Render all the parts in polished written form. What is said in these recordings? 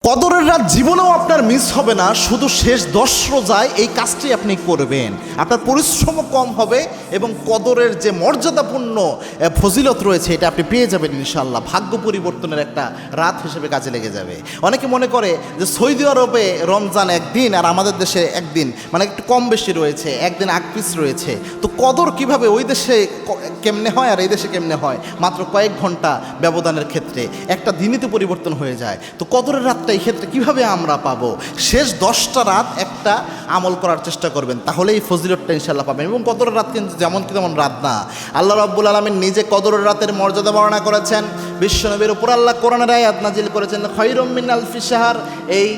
কদরের রাত জীবনেও আপনার মিস হবে না, শুধু শেষ 10 রোজায় এই কাজটি আপনি করবেন। আপনার পরিশ্রমও কম হবে এবং কদরের যে মর্যাদাপূর্ণ ফজিলত রয়েছে এটা আপনি পেয়ে যাবেন ইনশাআল্লাহ। ভাগ্য পরিবর্তনের একটা রাত হিসেবে কাজে লেগে যাবে। অনেকে মনে করে যে সৌদি আরবে রমজান একদিন আর আমাদের দেশে একদিন, মানে একটু কম বেশি রয়েছে, একদিন আগপিস রয়েছে। তো কদর কিভাবে ওই দেশে কেমনে হয় আর এই দেশে কেমনে হয়, মাত্র কয়েক ঘন্টা ব্যবধানের ক্ষেত্রে একটা দিনই তো পরিবর্তন হয়ে যায়। তো কদরের রাতটা এই ক্ষেত্রে কীভাবে আমরা পাবো? শেষ 10টা রাত একটা আমল করার চেষ্টা করবেন, তাহলে এই ফজিলতটা ইনশাআল্লাহ পাবেন। এবং কদরের রাত কিন্তু যেমন কি তেমন রাত না। আল্লাহ রাব্বুল আলামিন নিজে কদরের রাতের মর্যাদা বর্ণনা করেছেন। বিশ্বনবীর উপর আল্লাহ কোরআনের আয়াত নাজিল করেছেন, খায়রুম মিন আলফি শাহর। এই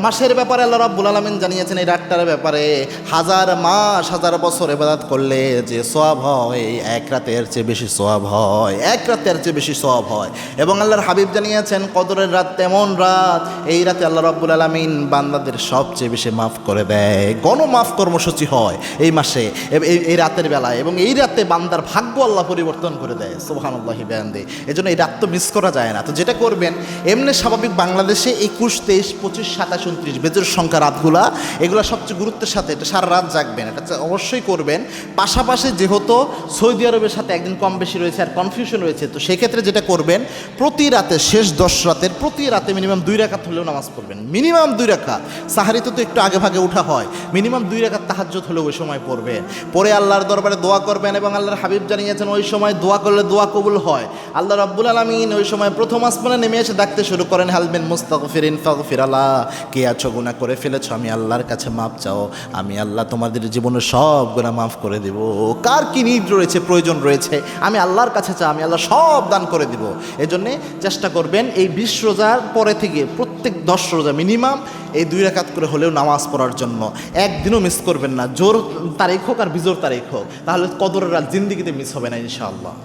মাসের ব্যাপারে আল্লাহ রাব্বুল আলামিন জানিয়েছেন এই রাতটার ব্যাপারে, হাজার মাস হাজার বছর ইবাদত করলে যে সওয়াব হয় এক রাতের চেয়ে বেশি সওয়াব হয়, এক রাতের চেয়ে বেশি সওয়াব হয়। এবং আল্লাহর হাবিব জানিয়েছেন কদরের রাত তেমন রাত, এই রাতে আল্লাহ রাব্বুল আলামিন বান্দাদের সবচেয়ে বেশি মাফ করে দেয়। গণমাফ কর্মসূচি হয় এই মাসে, এই রাতের বেলায়, এবং এই রাতে বান্দার ভাগ্য আল্লাহ পরিবর্তন করে দেয়। সুবহানাল্লাহি বিহামদি। এজন্য এই রাত তো মিস করা যায় না। তো যেটা করবেন, এমনি স্বাভাবিক বাংলাদেশে 21, 23, 25, 27, 29 বেজোর সংখ্যা রাতগুলা, এগুলো সবচেয়ে গুরুত্বের সাথে এটা সারা রাত জাগবেন, এটা অবশ্যই করবেন। পাশাপাশি যেহেতু সৌদি আরবের সাথে একদিন কম বেশি রয়েছে আর কনফিউশন রয়েছে, তো সেক্ষেত্রে যেটা করবেন, প্রতি রাতে শেষ 10 রাতের প্রতি রাতে মিনিমাম 2 রাকাত হলেও নামাজ পড়বেন। মিনিমাম 2 রাকাত। সাহারিতে তো একটু আগে ভাগে উঠা হয়, মিনিমাম 2 রাকাত তাহাজ্জুদ হলেও ওই সময় পড়বেন। পরে আল্লাহর দরবারে দোয়া করবেন, এবং আল্লাহর হাবিব জানিয়েছেন ওই সময় দোয়া করলে দোয়া কবুল হয়। আল্লাহ রাব্বুল আলামিন ওই সময় প্রথম আসমানে নেমে এসে ডাকতে শুরু করেন, হাল মিন মুস্তাগফিরিন ফাগফির আল্লাহ, কে আছো গুনাহ করে ফেলেছো, আমি আল্লাহর কাছে মাপ চাও, আমি আল্লাহ তোমাদের জীবনের সব গুনাহ মাফ করে দেব। কার কি নিড রয়েছে, প্রয়োজন রয়েছে, আমি আল্লাহর কাছে চাই, আমি আল্লাহ সব দান করে দিব। এজন্যে চেষ্টা করবেন এই 20 রোজার পরে থেকে প্রত্যেক 10 রোজা মিনিমাম এই 2 রাকাত করে হলেও নামাজ পড়ার জন্য। একদিনও মিস করবেন না, জোর তারিখ হোক আর বিজোর তারিখ হোক, তাহলে কদরের রাত জিন্দিগিতে মিস হবে না ইনশাআল্লাহ।